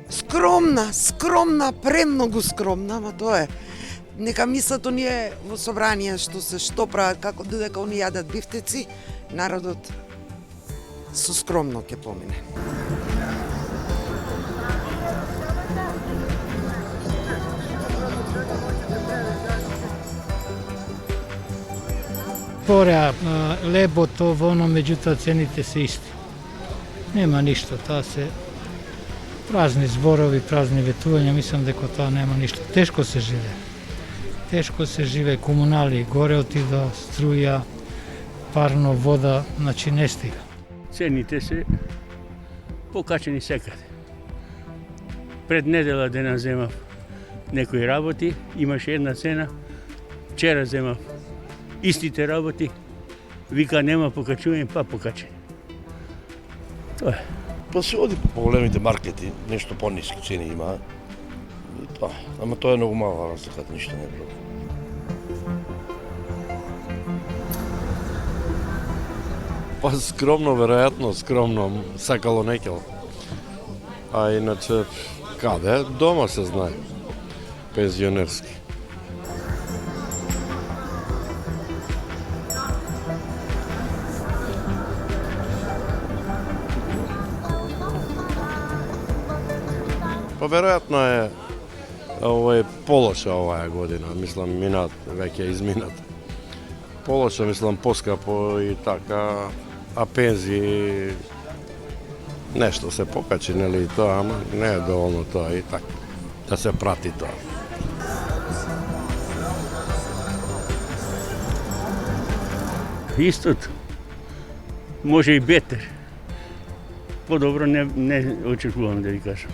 Скромна, премногу скромна, ама тоа е. Нека мислат оние во собрание што прават, како додека они јадат бифтеци, народот со скромно ќе помине. Пореа лебото во оно, меѓутоа цените се исти. Нема ништо, таа се празни зборови, празни ветувања, мислам дека тоа нема ништо. Тешко се живее, комунали, горе отида, струја, парно, вода, значи не стига. Цените се покачени секаде. Пред недела дена земав некои работи, имаше една цена, вчера земав истите работи, вика нема покачување, па покачени. Тоа е. Па се оди по големите маркети, нешто по-ниски цени има. И тоа. Ама тоа е многу мала разлика, ништо не е проблем. Па скромно, веројатно, скромно, сакало некело. А иначе, каде? Дома се знае. Пензионерски. Па веројатно е полоша оваа година, мислам веќе изминат. Полоша, мислам, поскапо и така, а пензии нешто се покачи, нели, тоа, ама не е доволно тоа и така, да се прати тоа. Истото, може и бетер. Подобро не очекувам да ви кажам.